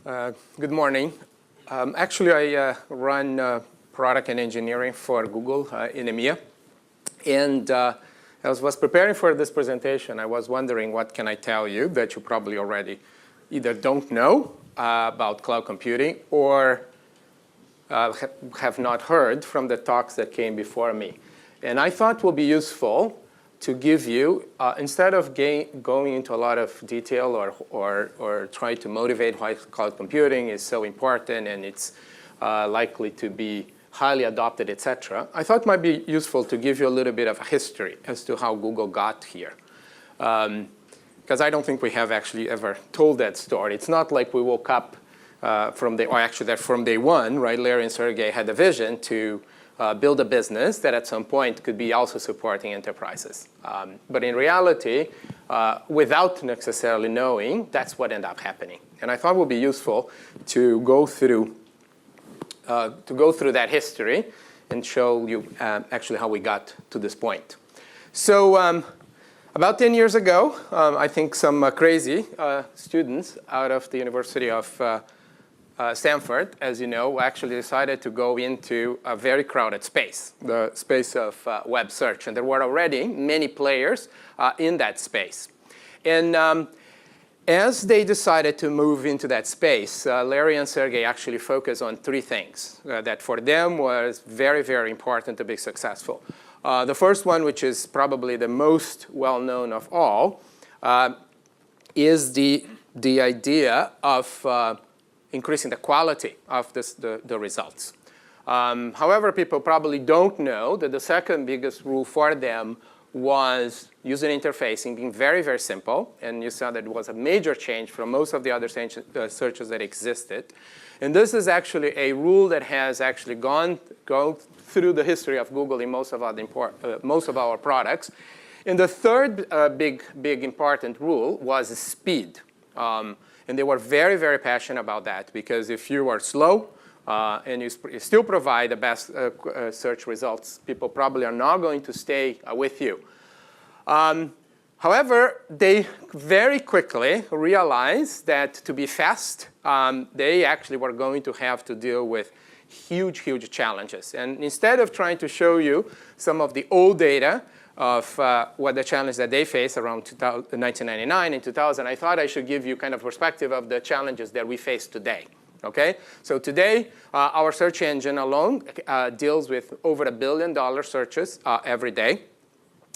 Good morning. Actually, I run product and engineering for Google in EMEA. And as I was preparing for this presentation, I was wondering what can I tell you that you probably already either don't know about cloud computing or have not heard from the talks that came before me. And I thought it would be useful to give you, instead of going into a lot of detail or trying to motivate why cloud computing is so important and it's likely to be highly adopted, et cetera, I thought it might be useful to give you a little bit of a history as to how Google got here. Because I don't think we have actually ever told that story. It's not like we woke up from day one, right? Larry and Sergey had a vision to build a business that at some point could be also supporting enterprises. But in reality, without necessarily knowing, that's what ended up happening. And I thought it would be useful to go through that history and show you actually how we got to this point. So about 10 years ago, I think some crazy students out of the University of Stanford, as you know, actually decided to go into a very crowded space, the space of web search. And there were already many players in that space. And as they decided to move into that space, Larry and Sergey actually focused on three things that for them was very, very important to be successful. The first one, which is probably the most well-known of all, is the idea of increasing the quality of the results. However, people probably don't know that the second biggest rule for them was user interfacing being very, very simple. And you saw that it was a major change from most of the other searches that existed. And this is actually a rule that has actually gone through the history of Google in most of our products. And the third big important rule was speed. And they were very, very passionate about that, because if you are slow and you still provide the best search results, people probably are not going to stay with you. However, they very quickly realized that to be fast, they actually were going to have to deal with huge, huge challenges. And instead of trying to show you some of the old data of what the challenge that they faced around 1999 and 2000, I thought I should give you kind of perspective of the challenges that we face today. Okay? So today, our search engine alone deals with over $1 billion searches every day.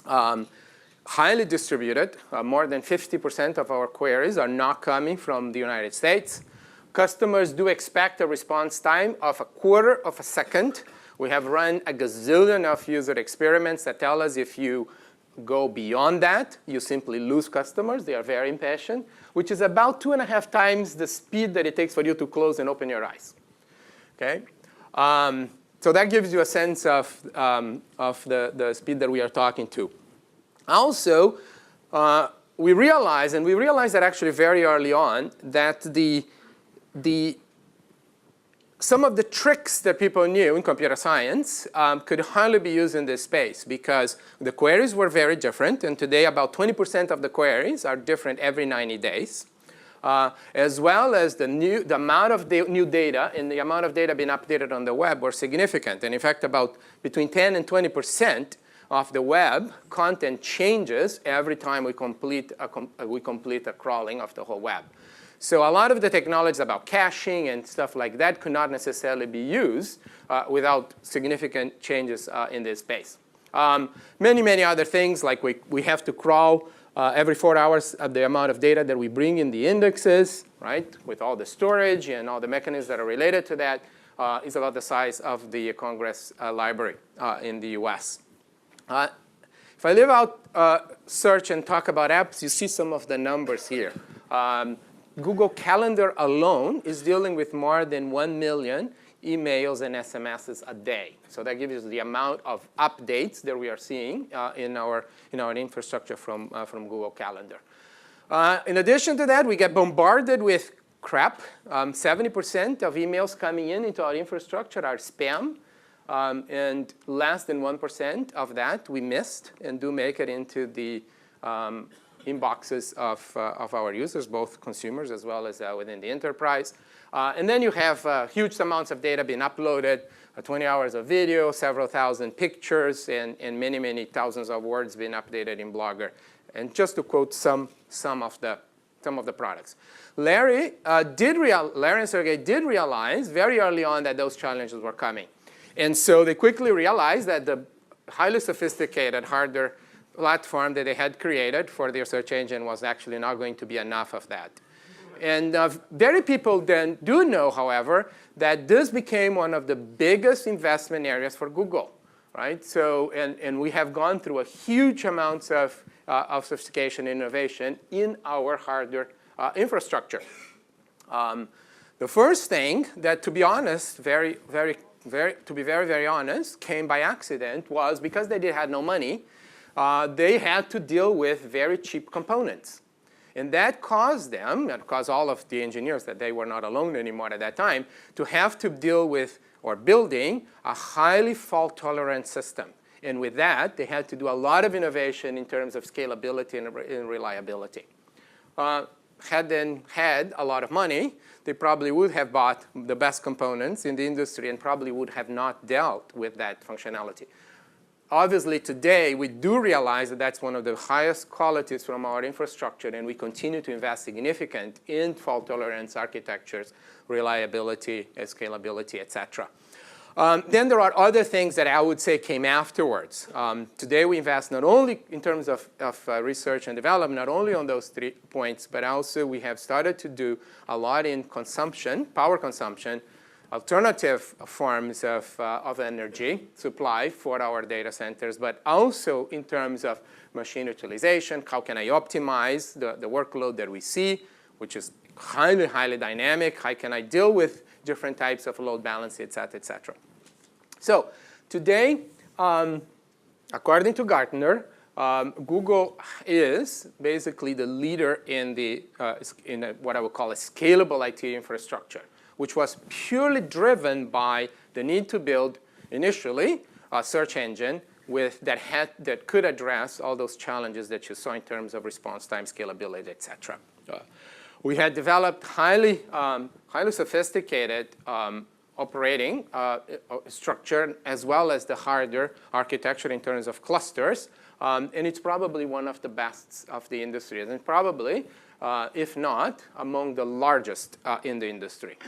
Highly distributed. More than 50% of our queries are not coming from the United States. Customers do expect a response time of 1/4 of a second. We have run a gazillion of user experiments that tell us if you go beyond that, you simply lose customers. They are very impatient, which is about 2.5 times the speed that it takes for you to close and open your eyes. Okay? So that gives you a sense of the speed that we are talking to. Also, we realized that actually very early on, that some of the tricks that people knew in computer science could hardly be used in this space, because the queries were very different. And today, about 20% of the queries are different every 90 days, as well as the amount of new data and the amount of data being updated on the web were significant. And in fact, about between 10 and 20% of the web content changes every time we complete a crawling of the whole web. So a lot of the technologies about caching and stuff like that could not necessarily be used without significant changes in this space. Many, many other things, like we have to crawl every 4 hours the amount of data that we bring in the indexes, right? With all the storage and all the mechanisms that are related to that, is about the size of the Congress Library in the US. If I leave out search and talk about apps, you see some of the numbers here. Google Calendar alone is dealing with more than 1 million emails and SMSs a day. So that gives you the amount of updates that we are seeing in our infrastructure from Google Calendar. In addition to that, we get bombarded with crap. 70% of emails coming into our infrastructure are spam. And less than 1% of that we missed and do make it into the inboxes of our users, both consumers as well as within the enterprise. And then you have huge amounts of data being uploaded, 20 hours of video, several thousand pictures, and many, many thousands of words being updated in Blogger. And just to quote some of the products. Larry and Sergey did realize very early on that those challenges were coming. And so they quickly realized that the highly sophisticated hardware platform that they had created for their search engine was actually not going to be enough of that. And very people then do know, however, that this became one of the biggest investment areas for Google, right? So, and we have gone through a huge amounts of sophistication and innovation in our hardware infrastructure. The first thing that, to be honest, very honest, came by accident was because they had no money, they had to deal with very cheap components. And that caused them, and caused all of the engineers, that they were not alone anymore at that time, to have to deal with, or building, a highly fault-tolerant system. And with that, they had to do a lot of innovation in terms of scalability and reliability. Had they had a lot of money, they probably would have bought the best components in the industry and probably would have not dealt with that functionality. Obviously, today, we do realize that that's one of the highest qualities from our infrastructure, and we continue to invest significant in fault tolerance architectures, reliability, scalability, et cetera. Then there are other things that I would say came afterwards. Today, we invest not only in terms of research and development, not only on those 3 points, but also we have started to do a lot in consumption, power consumption, alternative forms of energy supply for our data centers, but also in terms of machine utilization. How can I optimize the workload that we see, which is highly, highly dynamic? How can I deal with different types of load balancing, et cetera, et cetera? So today, according to Gartner, Google is basically the leader in what I would call a scalable IT infrastructure, which was purely driven by the need to build, initially, a search engine that could address all those challenges that you saw in terms of response time, scalability, et cetera. We had developed highly sophisticated operating structure, as well as the hardware architecture in terms of clusters. And it's probably one of the best of the industry, and probably, if not, among the largest in the industry.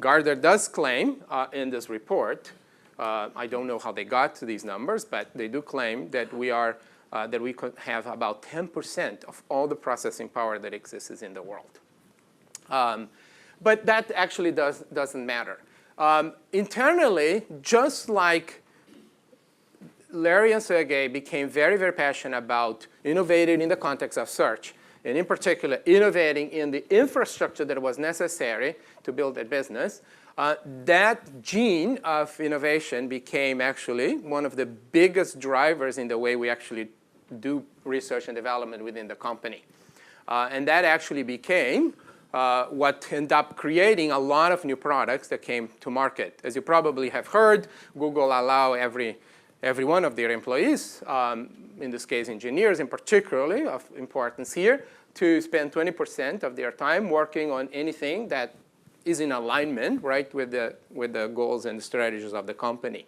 Gartner does claim in this report, I don't know how they got to these numbers, but they do claim that we could have about 10% of all the processing power that exists in the world. But that actually doesn't matter. Internally, just like Larry and Sergey became very, very passionate about innovating in the context of search, and in particular, innovating in the infrastructure that was necessary to build a business, that gene of innovation became actually one of the biggest drivers in the way we actually do research and development within the company. And that actually became what ended up creating a lot of new products that came to market. As you probably have heard, Google allow every one of their employees, in this case engineers in particularly of importance here, to spend 20% of their time working on anything that is in alignment, right, with the goals and strategies of the company.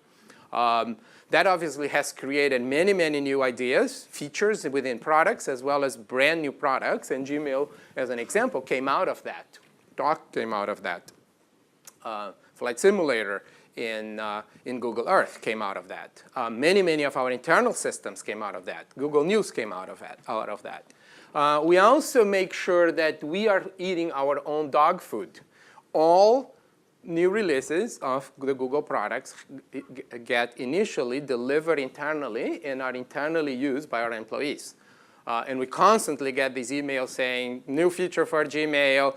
That obviously has created many, many new ideas, features within products, as well as brand new products. And Gmail, as an example, came out of that. Doc came out of that. Flight Simulator in Google Earth came out of that. Many of our internal systems came out of that. Google News came out of that. We also make sure that we are eating our own dog food. All new releases of the Google products get initially delivered internally and are internally used by our employees. And we constantly get these emails saying, new feature for Gmail,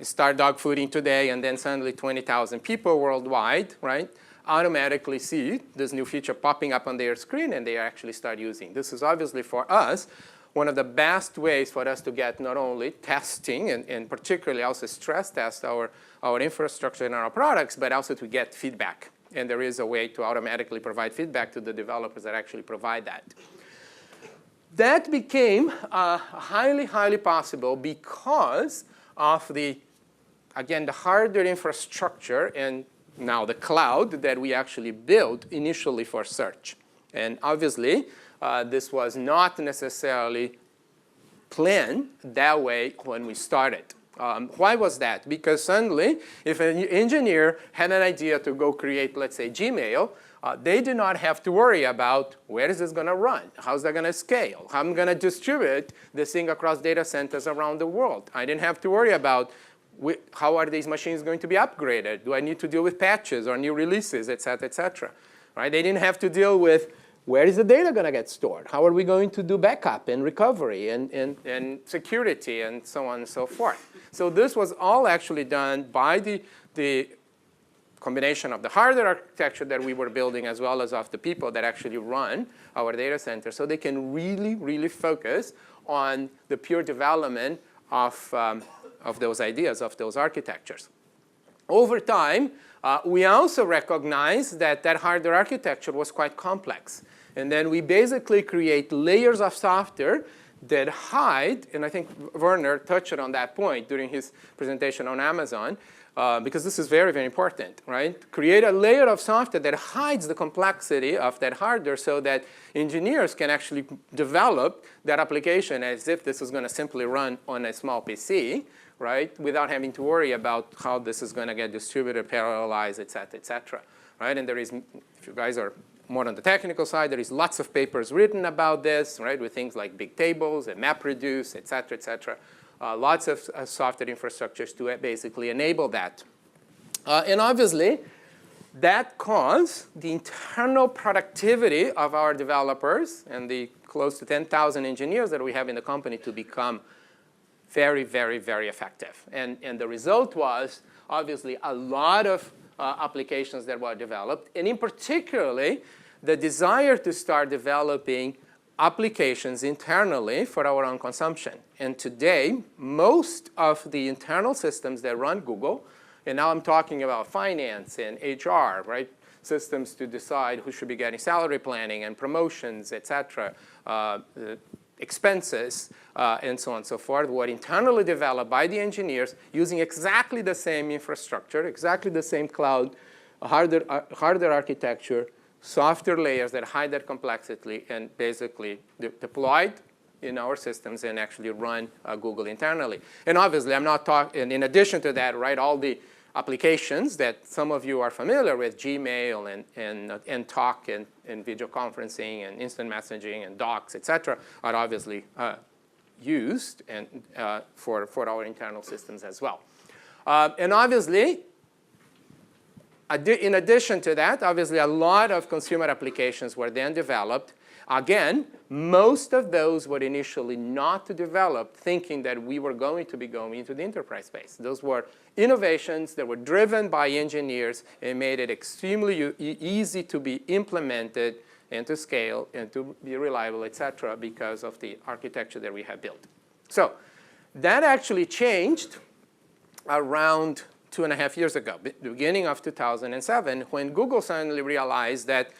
start dog fooding today, and then suddenly 20,000 people worldwide, right, automatically see this new feature popping up on their screen, and they actually start using. This is obviously for us one of the best ways for us to get not only testing and particularly also stress test our infrastructure and our products, but also to get feedback. And there is a way to automatically provide feedback to the developers that actually provide that. That became highly, highly possible because of again, the hardware infrastructure and now the cloud that we actually built initially for search. And obviously, this was not necessarily planned that way when we started. Why was that? Because suddenly, if an engineer had an idea to go create, let's say, Gmail, they did not have to worry about where is this going to run? How's that going to scale? How am I going to distribute this thing across data centers around the world? I didn't have to worry about how are these machines going to be upgraded? Do I need to deal with patches or new releases, et cetera, et cetera? Right? They didn't have to deal with where is the data going to get stored? How are we going to do backup and recovery and security and so on and so forth? So this was all actually done by the combination of the hardware architecture that we were building as well as of the people that actually run our data center, so they can really, really focus on the pure development of those ideas, of those architectures. Over time, we also recognized that that hardware architecture was quite complex. And then we basically create layers of software that hide, and I think Werner touched on that point during his presentation on Amazon, because this is very, very important, right? Create a layer of software that hides the complexity of that hardware so that engineers can actually develop that application as if this is going to simply run on a small PC, right, without having to worry about how this is going to get distributed, parallelized, et cetera, right? And there is, if you guys are more on the technical side, there is lots of papers written about this, right, with things like big tables and MapReduce, et cetera, et cetera. Lots of software infrastructures to basically enable that. And obviously, that caused the internal productivity of our developers and the close to 10,000 engineers that we have in the company to become very, very, very effective. And the result was, obviously, a lot of applications that were developed, and in particularly, the desire to start developing applications internally for our own consumption. And today, most of the internal systems that run Google, and now I'm talking about finance and HR, right? Systems to decide who should be getting salary planning and promotions, et cetera, expenses, and so on and so forth, were internally developed by the engineers using exactly the same infrastructure, exactly the same cloud, hardware architecture, software layers that hide that complexity, and basically deployed in our systems and actually run Google internally. And obviously, I'm not talking, in addition to that, right, all the applications that some of you are familiar with, Gmail and Talk and video conferencing and instant messaging and docs, et cetera, are obviously used and, for our internal systems as well. And obviously, in addition to that, obviously, a lot of consumer applications were then developed. Again, most of those were initially not developed thinking that we were going to be going into the enterprise space. Those were innovations that were driven by engineers and made it extremely easy to be implemented and to scale and to be reliable, et cetera, because of the architecture that we have built. So that actually changed around 2.5 years ago, the beginning of 2007, when Google suddenly realized that,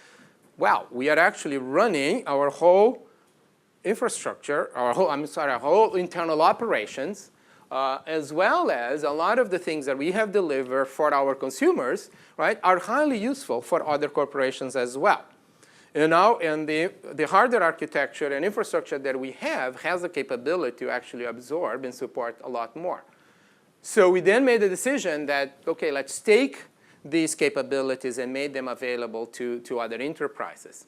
wow, we are actually running our whole infrastructure, our whole internal operations, as well as a lot of the things that we have delivered for our consumers, right, are highly useful for other corporations as well. And now, the hardware architecture and infrastructure that we have has the capability to actually absorb and support a lot more. So we then made the decision that, OK, let's take these capabilities and make them available to other enterprises.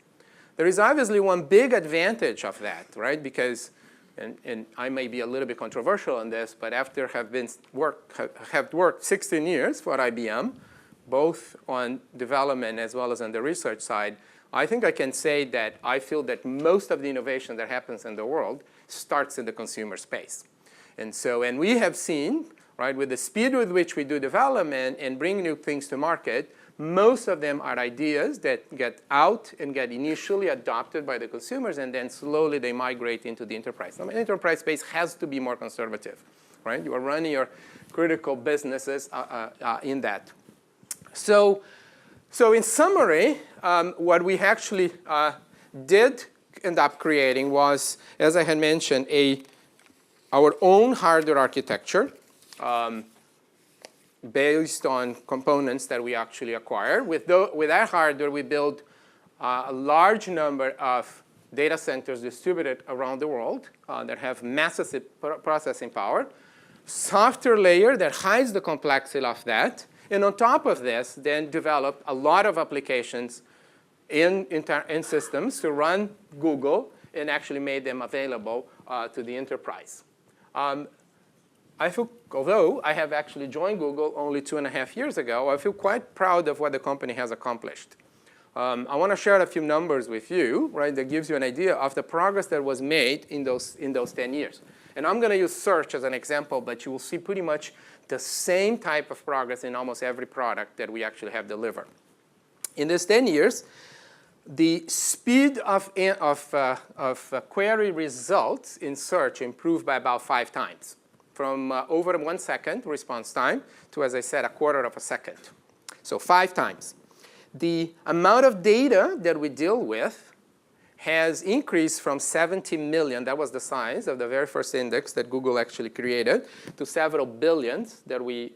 There is obviously one big advantage of that, right? Because, and I may be a little bit controversial on this, but after have worked 16 years for IBM, both on development as well as on the research side, I think I can say that I feel that most of the innovation that happens in the world starts in the consumer space. And so, and we have seen, right, with the speed with which we do development and bring new things to market, most of them are ideas that get out and get initially adopted by the consumers, and then slowly they migrate into the enterprise. Now, the enterprise space has to be more conservative, right? You are running your critical businesses in that. So in summary, what we actually did ended up creating was, as I had mentioned, our own hardware architecture based on components that we actually acquire. With that hardware, we build a large number of data centers distributed around the world that have massive processing power. Software layer that hides the complexity of that. And on top of this, then develop a lot of applications in systems to run Google and actually made them available to the enterprise. I feel, although I have actually joined Google only 2.5 years ago, I feel quite proud of what the company has accomplished. I want to share a few numbers with you, right, that gives you an idea of the progress that was made in those 10 years. And I'm going to use search as an example, but you will see pretty much the same type of progress in almost every product that we actually have delivered. In these 10 years, the speed of query results in search improved by about 5 times, from over 1 second response time to, as I said, 1/4 of a second. So 5 times. The amount of data that we deal with has increased from 70 million, that was the size of the very first index that Google actually created, to several billions that we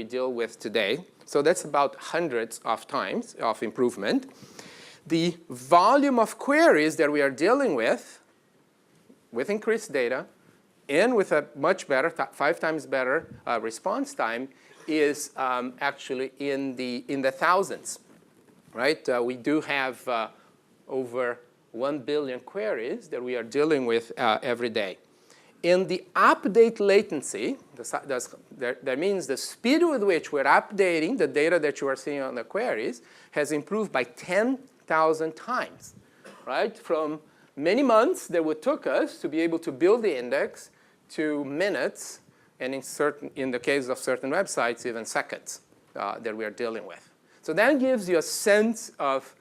deal with today. So that's about hundreds of times of improvement. The volume of queries that we are dealing with increased data, and with a much better, 5 times better response time, is actually in the thousands, right? We do have over 1 billion queries that we are dealing with every day. In the update latency, that means the speed with which we're updating the data that you are seeing on the queries has improved by 10,000 times, right? From many months that it took us to be able to build the index to minutes, and in the case of certain websites, even seconds that we are dealing with. So that gives you a sense of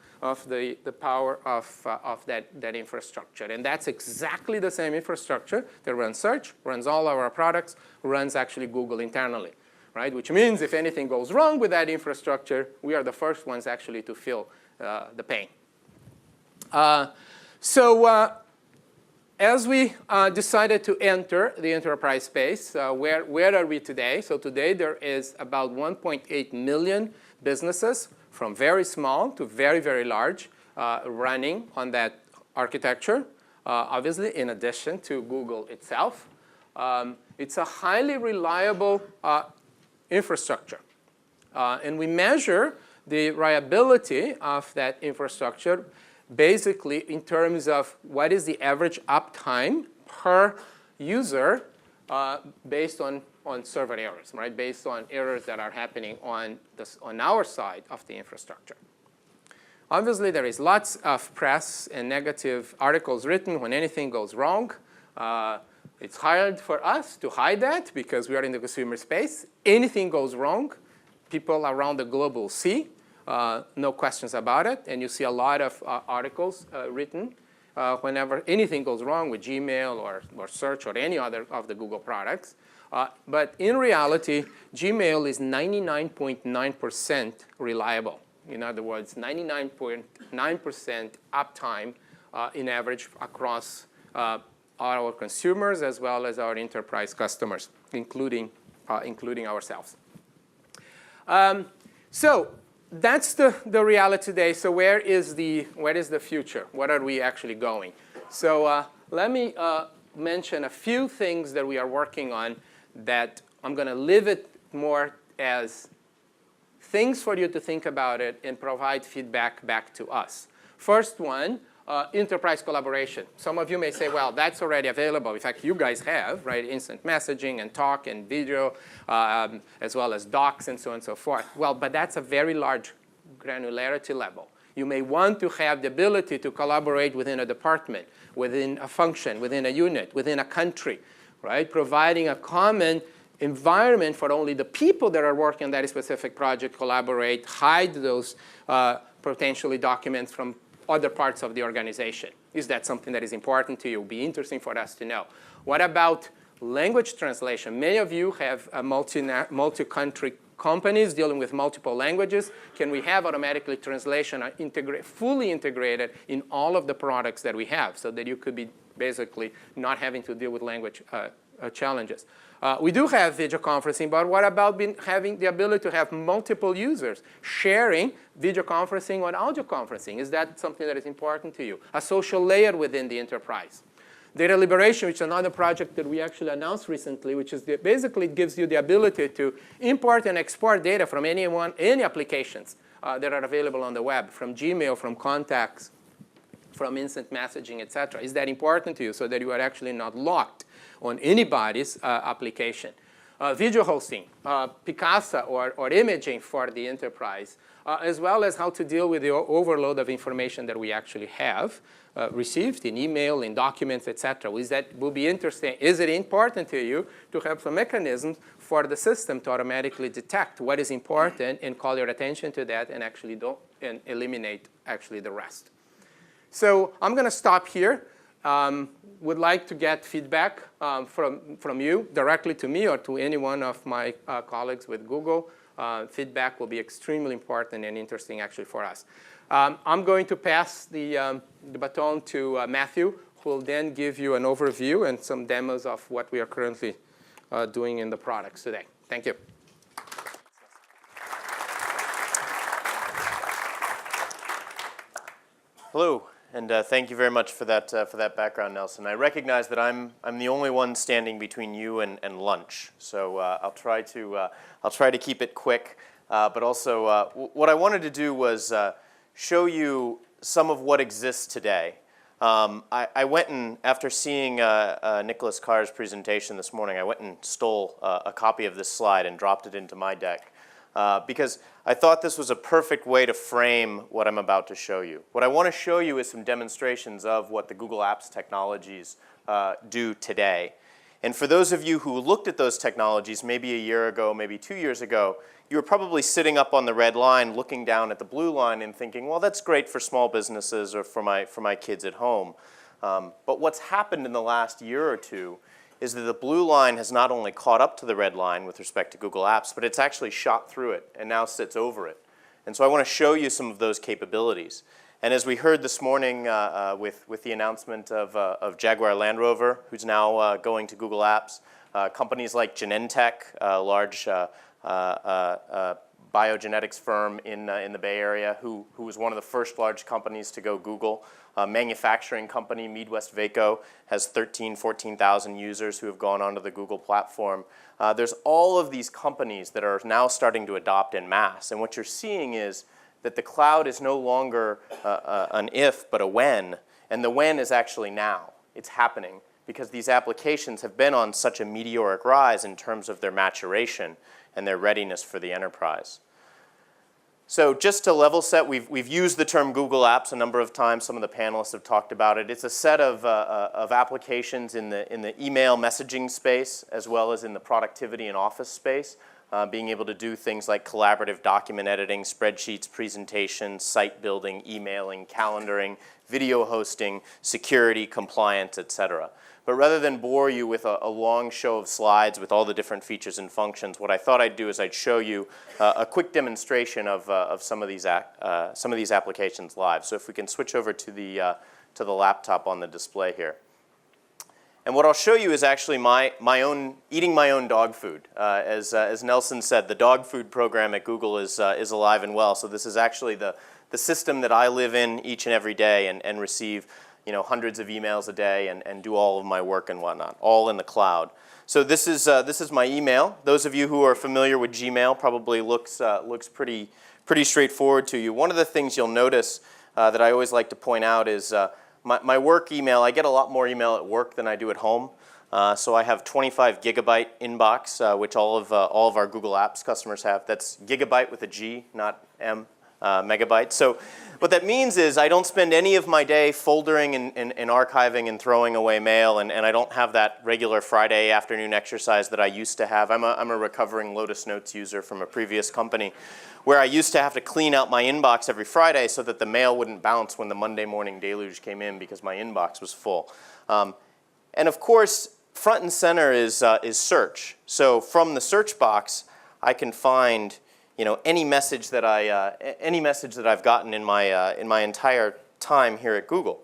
the power of that infrastructure. And that's exactly the same infrastructure that runs search, runs all our products, runs actually Google internally, right? Which means if anything goes wrong with that infrastructure, we are the first ones actually to feel the pain. As we decided to enter the enterprise space, where are we today? So today there is about 1.8 million businesses, from very small to very, very large, running on that architecture, obviously in addition to Google itself. It's a highly reliable infrastructure. And we measure the reliability of that infrastructure basically in terms of what is the average uptime per user based on server errors, right? Based on errors that are happening on our side of the infrastructure. Obviously, there is lots of press and negative articles written when anything goes wrong. It's hard for us to hide that because we are in the consumer space. Anything goes wrong, people around the globe will see. No questions about it. And you see a lot of articles written whenever anything goes wrong with Gmail or search or any other of the Google products. But in reality, Gmail is 99.9% reliable. In other words, 99.9% uptime in average across our consumers as well as our enterprise customers, including ourselves. So that's the reality today. So where is the future? What are we actually going? So let me mention a few things that we are working on that I'm going to leave it more as things for you to think about it and provide feedback back to us. First one, enterprise collaboration. Some of you may say, well, that's already available. In fact, you guys have, right, instant messaging and talk and video, as well as docs and so on and so forth. Well, but that's a very large granularity level. You may want to have the ability to collaborate within a department, within a function, within a unit, within a country, right? Providing a common environment for only the people that are working on that specific project collaborate, hide those potentially documents from other parts of the organization. Is that something that is important to you? It would be interesting for us to know. What about language translation? Many of you have a multi-country companies dealing with multiple languages? Can we have automatically translation fully integrated in all of the products that we have so that you could be basically not having to deal with language challenges? We do have video conferencing, but what about having the ability to have multiple users sharing video conferencing or audio conferencing? Is that something that is important to you? A social layer within the enterprise. Data liberation, which is another project that we actually announced recently, which is basically gives you the ability to import and export data from any applications that are available on the web, from Gmail, from contacts, from instant messaging, et cetera. Is that important to you so that you are actually not locked on anybody's application? Video hosting, Picasa or imaging for the enterprise, as well as how to deal with the overload of information that we actually have received in email, in documents, et cetera. Will be interesting. Is it important to you to have some mechanisms for the system to automatically detect what is important and call your attention to that and actually eliminate actually the rest? So I'm going to stop here. Would like to get feedback from you directly to me or to any one of my colleagues with Google. Feedback will be extremely important and interesting actually for us. I'm going to pass the baton to Matthew, who will then give you an overview and some demos of what we are currently doing in the products today. Thank you. Hello. And thank you very much for that background, Nelson. I recognize that I'm the only one standing between you and lunch, so I'll try to keep it quick. But also, what I wanted to do was show you some of what exists today. I went and, after seeing Nicholas Carr's presentation this morning, I went and stole a copy of this slide and dropped it into my deck. Because I thought this was a perfect way to frame what I'm about to show you. What I want to show you is some demonstrations of what the Google Apps technologies do today. And for those of you who looked at those technologies maybe a year ago, maybe 2 years ago, you were probably sitting up on the red line looking down at the blue line and thinking, well, that's great for small businesses or for my kids at home. But what's happened in the last year or two is that the blue line has not only caught up to the red line with respect to Google Apps, but it's actually shot through it and now sits over it. And so I want to show you some of those capabilities. And as we heard this morning with the announcement of Jaguar Land Rover, who's now going to Google Apps, companies like Genentech, a large biogenetics firm in the Bay Area, who was one of the first large companies to go Google. A manufacturing company, Midwest Vaco, has 14,000 users who have gone onto the Google platform. There's all of these companies that are now starting to adopt en masse. And what you're seeing is that the cloud is no longer an if, but a when. And the when is actually now. It's happening because these applications have been on such a meteoric rise in terms of their maturation and their readiness for the enterprise. So just to level set, we've used the term Google Apps a number of times. Some of the panelists have talked about it. It's a set of applications in the email messaging space as well as in the productivity and office space, being able to do things like collaborative document editing, spreadsheets, presentations, site building, emailing, calendaring, video hosting, security, compliance, et cetera. But rather than bore you with a long show of slides with all the different features and functions, what I thought I'd do is I'd show you a quick demonstration of some of these applications live. So if we can switch over to the laptop on the display here. And what I'll show you is actually eating my own dog food. As Nelson said, the dog food program at Google is alive and well. So this is actually the system that I live in each and every day and receive hundreds of emails a day and do all of my work and whatnot, all in the cloud. So this is my email. Those of you who are familiar with Gmail probably looks pretty straightforward to you. One of the things you'll notice that I always like to point out is my work email. I get a lot more email at work than I do at home. So I have 25 gigabyte inbox, which all of our Google Apps customers have. That's gigabyte with a G, not M. Megabytes. So what that means is I don't spend any of my day foldering and archiving and throwing away mail, and I don't have that regular Friday afternoon exercise that I used to have. I'm a recovering Lotus Notes user from a previous company where I used to have to clean out my inbox every Friday so that the mail wouldn't bounce when the Monday morning deluge came in because my inbox was full. And of course, front and center is search. So from the search box, I can find any message that I've gotten in my entire time here at Google.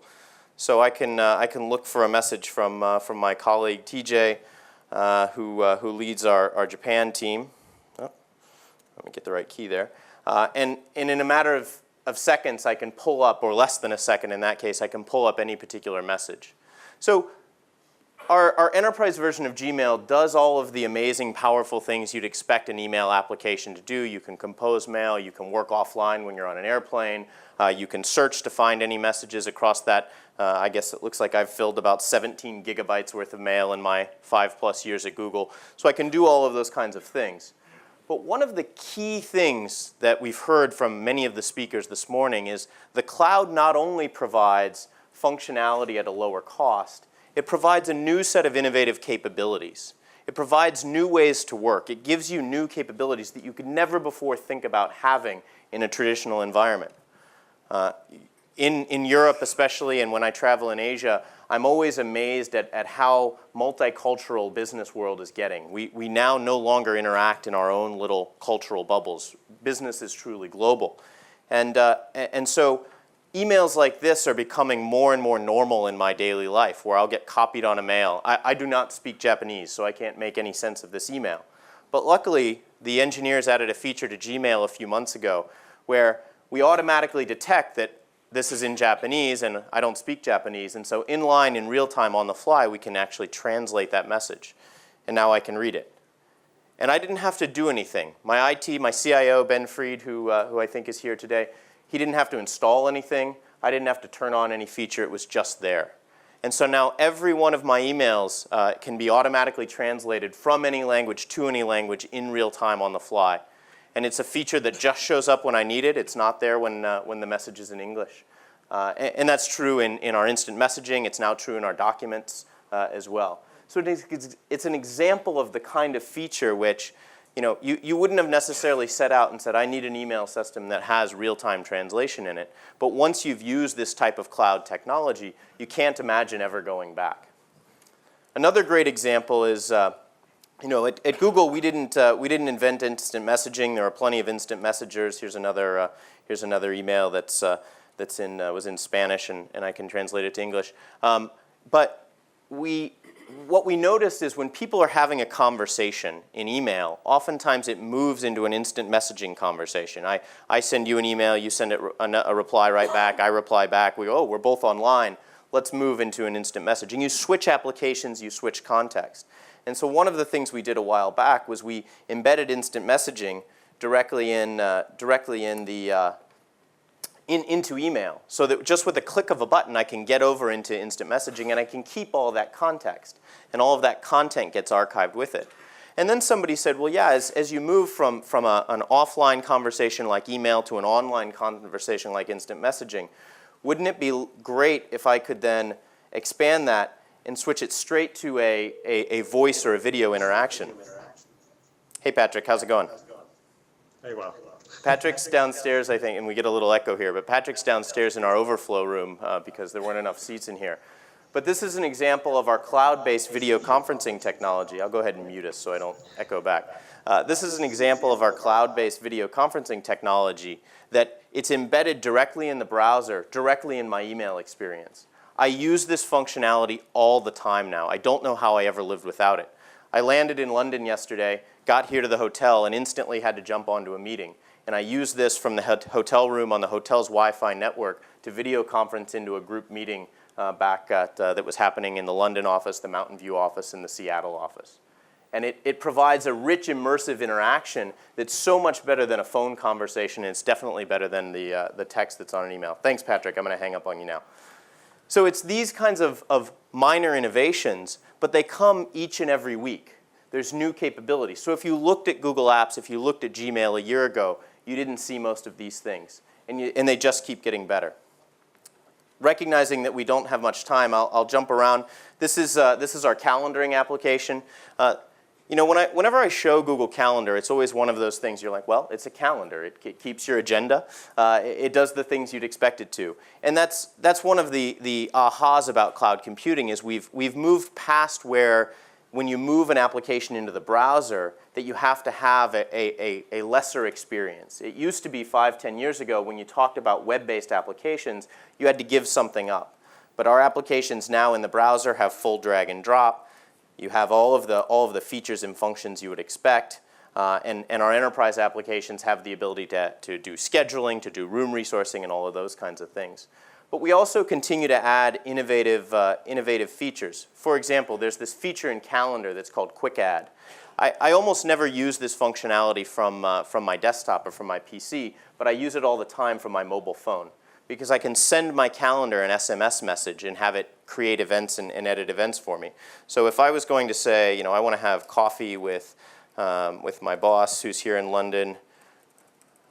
So I can look for a message from my colleague TJ, who leads our Japan team. Oh, let me get the right key there. And in a matter of seconds, I can pull up, or less than a second in that case, I can pull up any particular message. So our enterprise version of Gmail does all of the amazing, powerful things you'd expect an email application to do. You can compose mail. You can work offline when you're on an airplane. You can search to find any messages across that. I guess it looks like I've filled about 17 gigabytes worth of mail in my 5+ years at Google. So I can do all of those kinds of things. But one of the key things that we've heard from many of the speakers this morning is the cloud not only provides functionality at a lower cost, it provides a new set of innovative capabilities. It provides new ways to work. It gives you new capabilities that you could never before think about having in a traditional environment. In Europe especially, and when I travel in Asia, I'm always amazed at how multicultural business world is getting. We now no longer interact in our own little cultural bubbles. Business is truly global. And so emails like this are becoming more and more normal in my daily life, where I'll get copied on a mail. I do not speak Japanese, so I can't make any sense of this email. But luckily, the engineers added a feature to Gmail a few months ago where we automatically detect that this is in Japanese and I don't speak Japanese. And so in line, in real time, on the fly, we can actually translate that message. And now I can read it. And I didn't have to do anything. My CIO, Ben Fried, who I think is here today, he didn't have to install anything. I didn't have to turn on any feature. It was just there. And so now every one of my emails can be automatically translated from any language to any language in real time on the fly. And it's a feature that just shows up when I need it. It's not there when the message is in English. And that's true in our instant messaging. It's now true in our documents as well. So it's an example of the kind of feature which you wouldn't have necessarily set out and said, I need an email system that has real-time translation in it. But once you've used this type of cloud technology, you can't imagine ever going back. Another great example is at Google, we didn't invent instant messaging. There are plenty of instant messengers. Here's another email was in Spanish, and I can translate it to English. But what we noticed is when people are having a conversation in email, oftentimes it moves into an instant messaging conversation. I send you an email, you send a reply right back, I reply back. We go, oh, we're both online. Let's move into an instant messaging. You switch applications, you switch context. And so one of the things we did a while back was we embedded instant messaging directly into email, so that just with a click of a button I can get over into instant messaging and I can keep all of that context, and all of that content gets archived with it. And then somebody said, well, yeah, as you move from an offline conversation like email to an online conversation like instant messaging, wouldn't it be great if I could then expand that and switch it straight to a voice or a video interaction? Hey, Patrick, how's it going? Very well. Patrick's downstairs, I think, and we get a little echo here, but Patrick's downstairs in our overflow room because there weren't enough seats in here. But this is an example of our cloud-based video conferencing technology. I'll go ahead and mute us so I don't echo back. This is an example of our cloud-based video conferencing technology that it's embedded directly in the browser, directly in my email experience. I use this functionality all the time now. I don't know how I ever lived without it. I landed in London yesterday, got here to the hotel, and instantly had to jump onto a meeting. And I used this from the hotel room on the hotel's Wi-Fi network to video conference into a group meeting that was happening in the London office, the Mountain View office, and the Seattle office. And it provides a rich, immersive interaction that's so much better than a phone conversation, and it's definitely better than the text that's on an email. Thanks, Patrick. I'm going to hang up on you now. So it's these kinds of minor innovations, but they come each and every week. There's new capabilities. So if you looked at Google Apps, if you looked at Gmail a year ago, you didn't see most of these things. And they just keep getting better. Recognizing that we don't have much time, I'll jump around. This is our calendaring application. Whenever I show Google Calendar, it's always one of those things you're like, well, it's a calendar. It keeps your agenda. It does the things you'd expect it to. And that's one of the ahas about cloud computing is we've moved past where when you move an application into the browser, that you have to have a lesser experience. It used to be 5, 10 years ago when you talked about web-based applications, you had to give something up. But our applications now in the browser have full drag and drop. You have all of the features and functions you would expect. And our enterprise applications have the ability to do scheduling, to do room resourcing, and all of those kinds of things. But we also continue to add innovative features. For example, there's this feature in Calendar that's called Quick Add. I almost never use this functionality from my desktop or from my PC, but I use it all the time from my mobile phone, because I can send my calendar an SMS message and have it create events and edit events for me. So if I was going to say, I want to have coffee with my boss who's here in London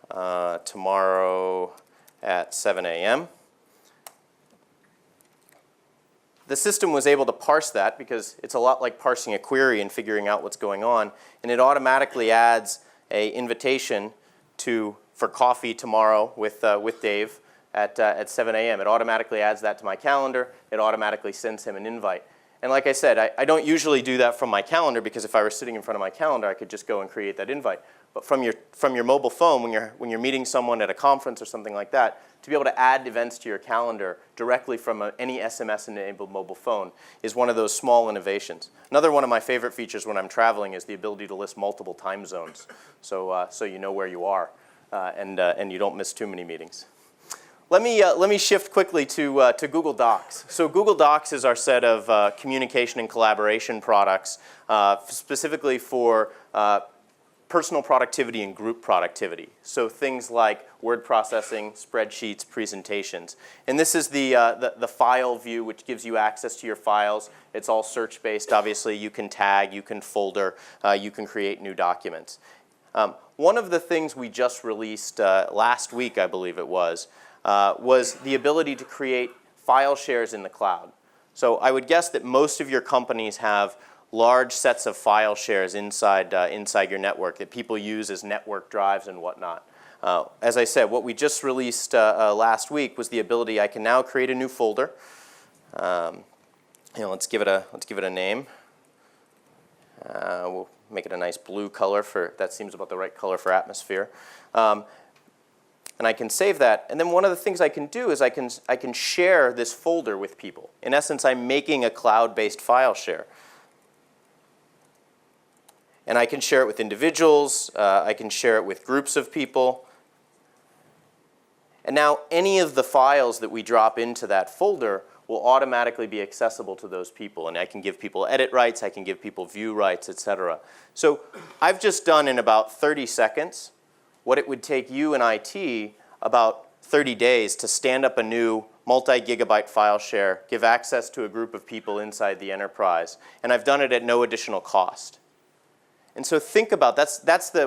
tomorrow at 7 a.m., the system was able to parse that, because it's a lot like parsing a query and figuring out what's going on, and it automatically adds an invitation for coffee tomorrow with Dave at 7 a.m. It automatically adds that to my calendar. It automatically sends him an invite. And like I said, I don't usually do that from my calendar, because if I were sitting in front of my calendar, I could just go and create that invite. But from your mobile phone, when you're meeting someone at a conference or something like that, to be able to add events to your calendar directly from any SMS-enabled mobile phone is one of those small innovations. Another one of my favorite features when I'm traveling is the ability to list multiple time zones, so you know where you are and you don't miss too many meetings. Let me shift quickly to Google Docs. So Google Docs is our set of communication and collaboration products, specifically for personal productivity and group productivity. So things like word processing, spreadsheets, presentations. And this is the file view, which gives you access to your files. It's all search-based, obviously. You can tag, you can folder, you can create new documents. One of the things we just released last week, I believe it was the ability to create file shares in the cloud. So I would guess that most of your companies have large sets of file shares inside your network that people use as network drives and whatnot. As I said, what we just released last week was the ability. I can now create a new folder. Let's give it a name. We'll make it a nice blue color that seems about the right color for atmosphere. And I can save that. And then one of the things I can do is I can share this folder with people. In essence, I'm making a cloud-based file share. And I can share it with individuals. I can share it with groups of people. And now any of the files that we drop into that folder will automatically be accessible to those people. And I can give people edit rights. I can give people view rights, etc. So I've just done in about 30 seconds what it would take you in IT about 30 days to stand up a new multi-gigabyte file share, give access to a group of people inside the enterprise. And I've done it at no additional cost. And so think about,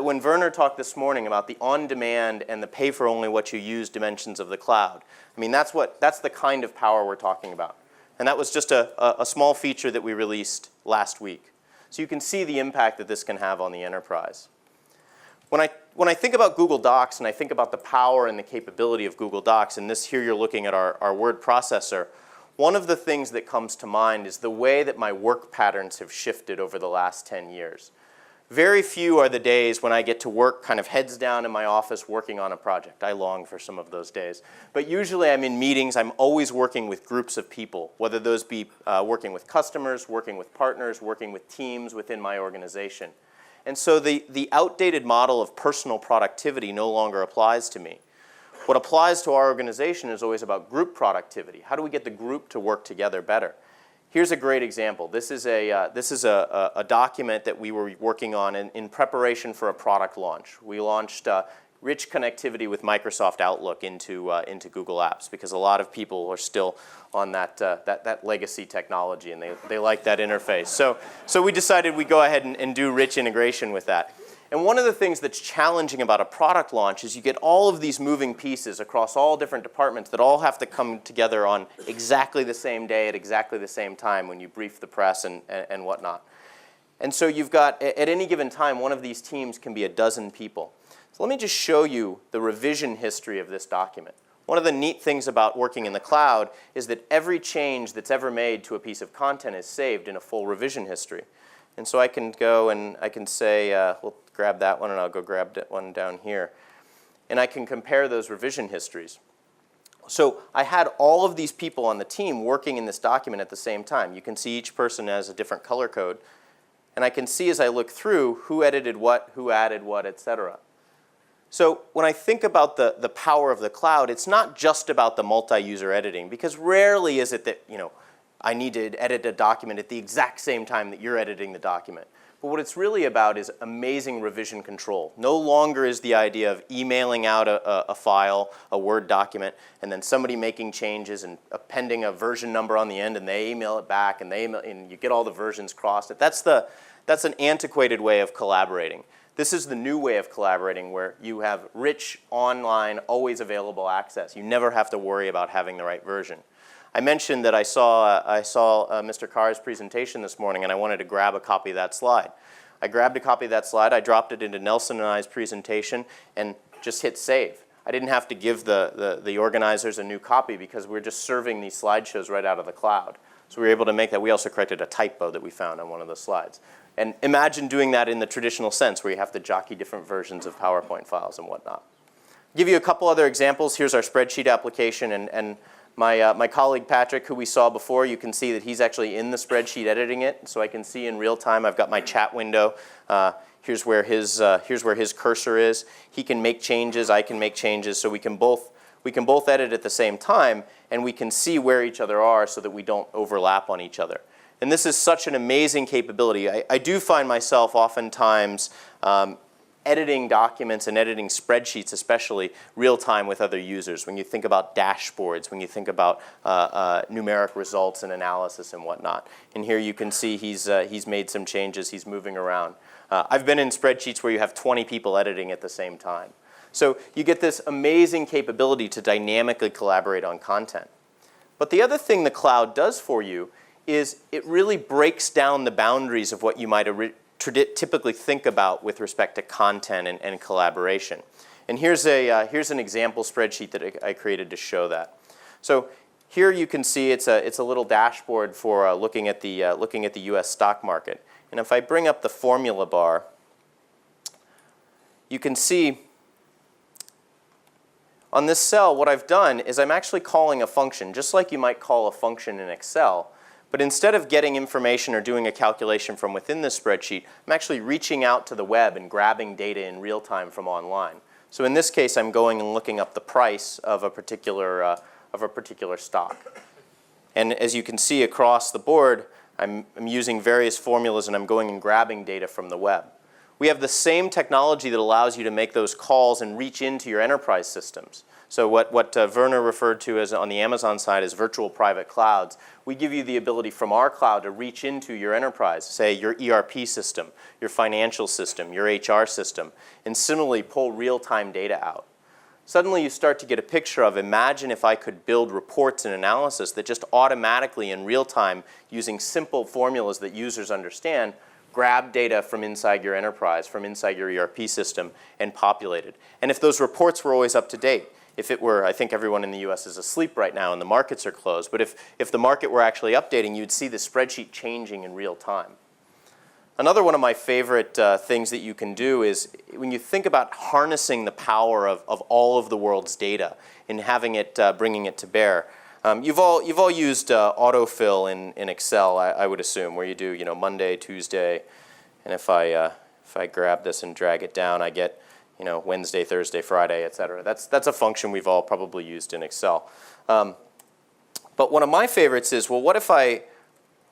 when Werner talked this morning about the on-demand and the pay-for-only-what-you-use dimensions of the cloud. I mean, that's the kind of power we're talking about. And that was just a small feature that we released last week. So you can see the impact that this can have on the enterprise. When I think about Google Docs and I think about the power and the capability of Google Docs, and here you're looking at our word processor, one of the things that comes to mind is the way that my work patterns have shifted over the last 10 years. Very few are the days when I get to work kind of heads down in my office working on a project. I long for some of those days. But usually I'm in meetings. I'm always working with groups of people, whether those be working with customers, working with partners, working with teams within my organization. And so the outdated model of personal productivity no longer applies to me. What applies to our organization is always about group productivity. How do we get the group to work together better? Here's a great example. This is a document that we were working on in preparation for a product launch. We launched rich connectivity with Microsoft Outlook into Google Apps, because a lot of people are still on that legacy technology, and they like that interface. So we decided we'd go ahead and do rich integration with that. And one of the things that's challenging about a product launch is you get all of these moving pieces across all different departments that all have to come together on exactly the same day at exactly the same time when you brief the press and whatnot. And so you've got, at any given time, one of these teams can be a dozen people. So let me just show you the revision history of this document. One of the neat things about working in the cloud is that every change that's ever made to a piece of content is saved in a full revision history. And so I can go and I can say, we'll grab that one and I'll go grab that one down here. And I can compare those revision histories. So I had all of these people on the team working in this document at the same time. You can see each person has a different color code. And I can see as I look through who edited what, who added what, et cetera. So when I think about the power of the cloud, it's not just about the multi-user editing, because rarely is it that I need to edit a document at the exact same time that you're editing the document. But what it's really about is amazing revision control. No longer is the idea of emailing out a file, a Word document, and then somebody making changes and appending a version number on the end, and they email it back, and you get all the versions crossed. That's an antiquated way of collaborating. This is the new way of collaborating, where you have rich, online, always available access. You never have to worry about having the right version. I mentioned that I saw Mr. Carr's presentation this morning, and I wanted to grab a copy of that slide. I grabbed a copy of that slide, I dropped it into Nelson and I's presentation, and just hit save. I didn't have to give the organizers a new copy, because we're just serving these slideshows right out of the cloud. So we were able to make that. We also corrected a typo that we found on one of the slides. And imagine doing that in the traditional sense, where you have to jockey different versions of PowerPoint files and whatnot. I'll give you a couple other examples. Here's our spreadsheet application, and my colleague Patrick, who we saw before, you can see that he's actually in the spreadsheet editing it. So I can see in real time. I've got my chat window. Here's where his cursor is. He can make changes. I can make changes. So we can both edit at the same time, and we can see where each other are so that we don't overlap on each other. And this is such an amazing capability. I do find myself oftentimes editing documents and editing spreadsheets, especially real-time with other users, when you think about dashboards, when you think about numeric results and analysis and whatnot. And here you can see he's made some changes. He's moving around. I've been in spreadsheets where you have 20 people editing at the same time. So you get this amazing capability to dynamically collaborate on content. But the other thing the cloud does for you is it really breaks down the boundaries of what you might typically think about with respect to content and collaboration. And here's an example spreadsheet that I created to show that. So here you can see it's a little dashboard for looking at the U.S. stock market. And if I bring up the formula bar, you can see on this cell what I've done is I'm actually calling a function, just like you might call a function in Excel. But instead of getting information or doing a calculation from within the spreadsheet, I'm actually reaching out to the web and grabbing data in real time from online. So in this case, I'm going and looking up the price of a particular stock. And as you can see across the board, I'm using various formulas, and I'm going and grabbing data from the web. We have the same technology that allows you to make those calls and reach into your enterprise systems. So what Werner referred to as on the Amazon side as virtual private clouds, we give you the ability from our cloud to reach into your enterprise, say your ERP system, your financial system, your HR system, and similarly pull real-time data out. Suddenly you start to get a picture of, imagine if I could build reports and analysis that just automatically in real time, using simple formulas that users understand, grab data from inside your enterprise, from inside your ERP system, and populate it. And if those reports were always up to date, if it were, I think everyone in the US is asleep right now and the markets are closed, but if the market were actually updating, you'd see the spreadsheet changing in real time. Another one of my favorite things that you can do is when you think about harnessing the power of all of the world's data and having it, bringing it to bear. You've all used autofill in Excel, I would assume, where you do Monday, Tuesday, and if I grab this and drag it down, I get Wednesday, Thursday, Friday, et cetera. That's a function we've all probably used in Excel. But one of my favorites is, well, what if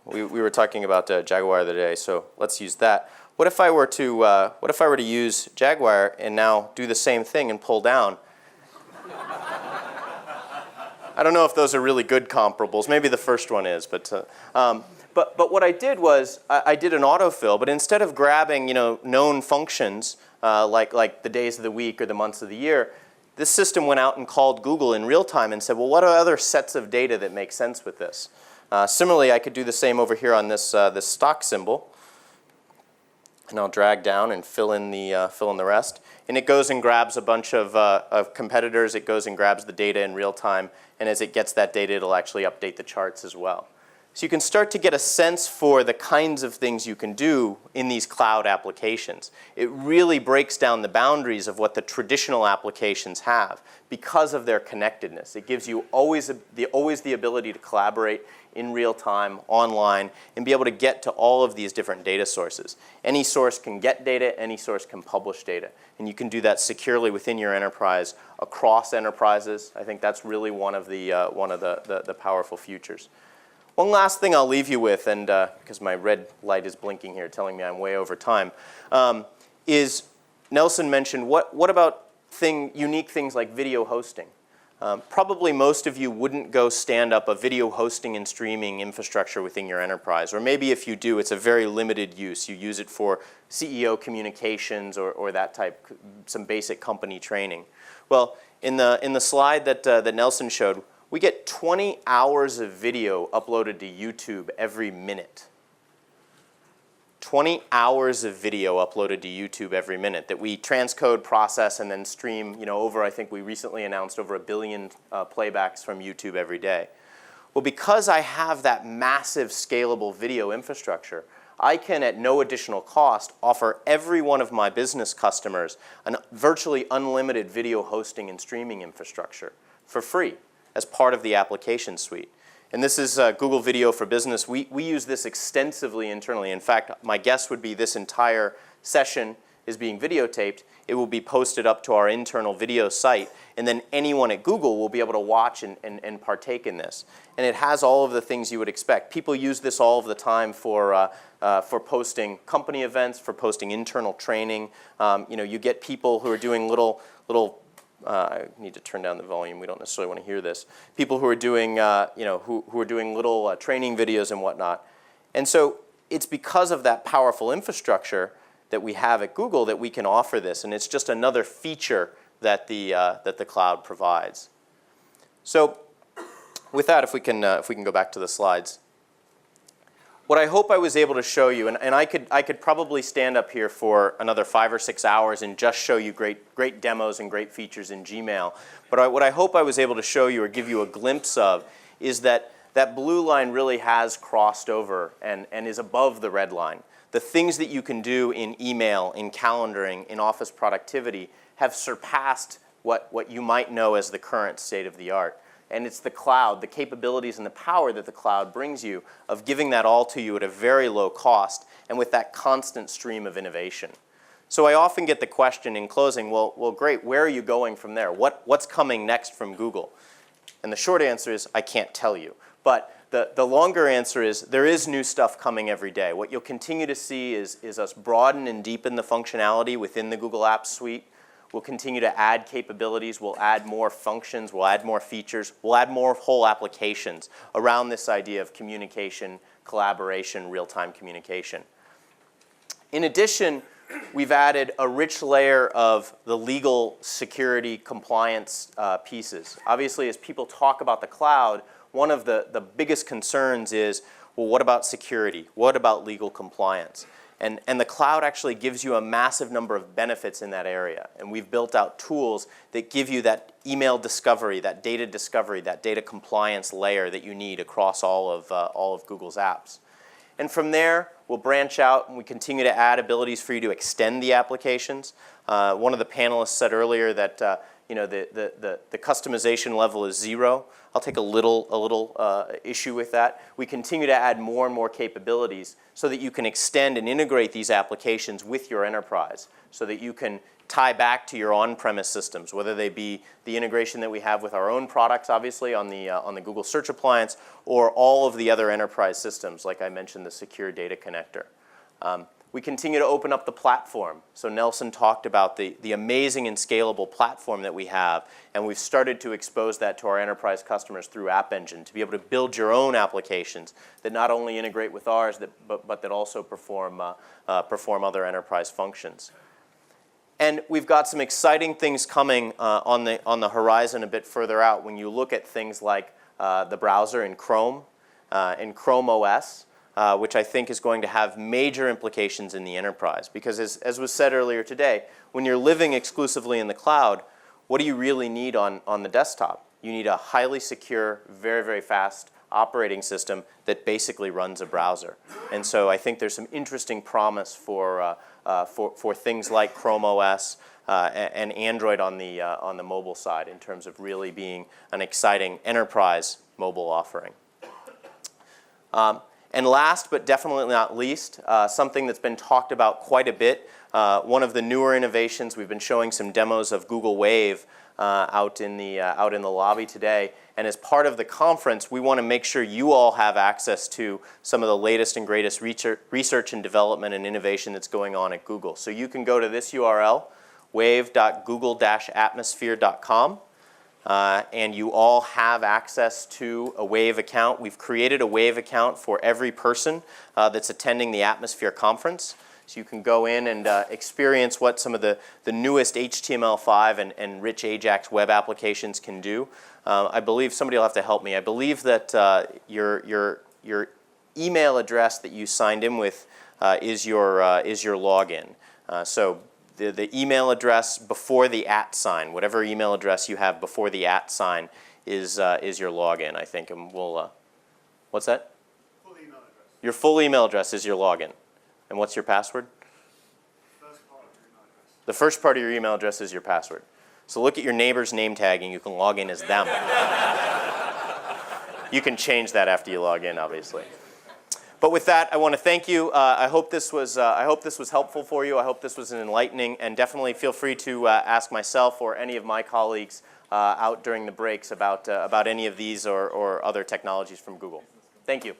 we were talking about Jaguar the other day, so let's use that. What if I were to use Jaguar and now do the same thing and pull down? I don't know if those are really good comparables. Maybe the first one is, but what I did was I did an autofill, but instead of grabbing known functions like the days of the week or the months of the year, this system went out and called Google in real time and said, well, what are other sets of data that make sense with this? Similarly, I could do the same over here on this stock symbol, and I'll drag down and fill in the rest. And it goes and grabs a bunch of competitors. It goes and grabs the data in real time, and as it gets that data, it'll actually update the charts as well. So you can start to get a sense for the kinds of things you can do in these cloud applications. It really breaks down the boundaries of what the traditional applications have because of their connectedness. It gives you always the ability to collaborate in real time, online, and be able to get to all of these different data sources. Any source can get data, any source can publish data. And you can do that securely within your enterprise, across enterprises. I think that's really one of the powerful futures. One last thing I'll leave you with, and because my red light is blinking here telling me I'm way over time, is Nelson mentioned what about unique things like video hosting? Probably most of you wouldn't go stand up a video hosting and streaming infrastructure within your enterprise. Or maybe if you do, it's a very limited use. You use it for CEO communications or that type, some basic company training. Well, in the slide that Nelson showed, we get 20 hours of video uploaded to YouTube every minute. 20 hours of video uploaded to YouTube every minute that we transcode, process, and then stream over, I think we recently announced, over 1 billion playbacks from YouTube every day. Well, because I have that massive scalable video infrastructure, I can, at no additional cost, offer every one of my business customers a virtually unlimited video hosting and streaming infrastructure for free as part of the application suite. And this is Google Video for Business. We use this extensively internally. In fact, my guess would be this entire session is being videotaped. It will be posted up to our internal video site, and then anyone at Google will be able to watch and partake in this. And it has all of the things you would expect. People use this all of the time for posting company events, for posting internal training. You get people who are doing little I need to turn down the volume. We don't necessarily want to hear this. People who are doing, who are doing little training videos and whatnot. And so it's because of that powerful infrastructure that we have at Google that we can offer this, and it's just another feature that the cloud provides. So, with that, if we can go back to the slides. What I hope I was able to show you, and I could probably stand up here for another 5 or 6 hours and just show you great demos and great features in Gmail. But what I hope I was able to show you or give you a glimpse of is that blue line really has crossed over and is above the red line. The things that you can do in email, in calendaring, in office productivity have surpassed what you might know as the current state of the art. And it's the cloud, the capabilities and the power that the cloud brings you of giving that all to you at a very low cost and with that constant stream of innovation. So I often get the question in closing, well great, where are you going from there? What's coming next from Google? And the short answer is, I can't tell you. But the longer answer is, there is new stuff coming every day. What you'll continue to see is us broaden and deepen the functionality within the Google Apps Suite. We'll continue to add capabilities. We'll add more functions. We'll add more features. We'll add more whole applications around this idea of communication, collaboration, real-time communication. In addition, we've added a rich layer of the legal security compliance pieces. Obviously, as people talk about the cloud, one of the biggest concerns is, well, what about security? What about legal compliance? And the cloud actually gives you a massive number of benefits in that area. And we've built out tools that give you that email discovery, that data compliance layer that you need across all of Google's apps. And from there, we'll branch out and we continue to add abilities for you to extend the applications. One of the panelists said earlier that the customization level is 0. I'll take a little issue with that. We continue to add more and more capabilities so that you can extend and integrate these applications with your enterprise, so that you can tie back to your on-premise systems, whether they be the integration that we have with our own products, obviously, on the Google Search Appliance, or all of the other enterprise systems, like I mentioned, the secure data connector. We continue to open up the platform. So Nelson talked about the amazing and scalable platform that we have, and we've started to expose that to our enterprise customers through App Engine to be able to build your own applications that not only integrate with ours, but that also perform other enterprise functions. And we've got some exciting things coming on the horizon a bit further out when you look at things like the browser in Chrome OS. Which I think is going to have major implications in the enterprise. Because as was said earlier today, when you're living exclusively in the cloud, what do you really need on the desktop? You need a highly secure, very, very fast operating system that basically runs a browser. And so I think there's some interesting promise for things like Chrome OS and Android on the mobile side in terms of really being an exciting enterprise mobile offering. And last but definitely not least, something that's been talked about quite a bit, one of the newer innovations, we've been showing some demos of Google Wave out in the lobby today. And as part of the conference, we want to make sure you all have access to some of the latest and greatest research and development and innovation that's going on at Google. So you can go to this URL, wave.google-atmosphere.com. And you all have access to a Wave account. We've created a Wave account for every person that's attending the Atmosphere conference. So you can go in and experience what some of the newest HTML5 and rich AJAX web applications can do. I believe, somebody will have to help me, I believe that your email address that you signed in with is your login. So the email address before the @ sign, whatever email address you have before the @ sign is your login, I think. And we'll, what's that? Full email address. Your full email address is your login. And what's your password? First part of your email address. The first part of your email address is your password. So look at your neighbor's name tag and you can log in as them. You can change that after you log in, obviously. But with that, I want to thank you. I hope this was helpful for you. I hope this was enlightening. And definitely feel free to ask myself or any of my colleagues out during the breaks about any of these or other technologies from Google. Thank you.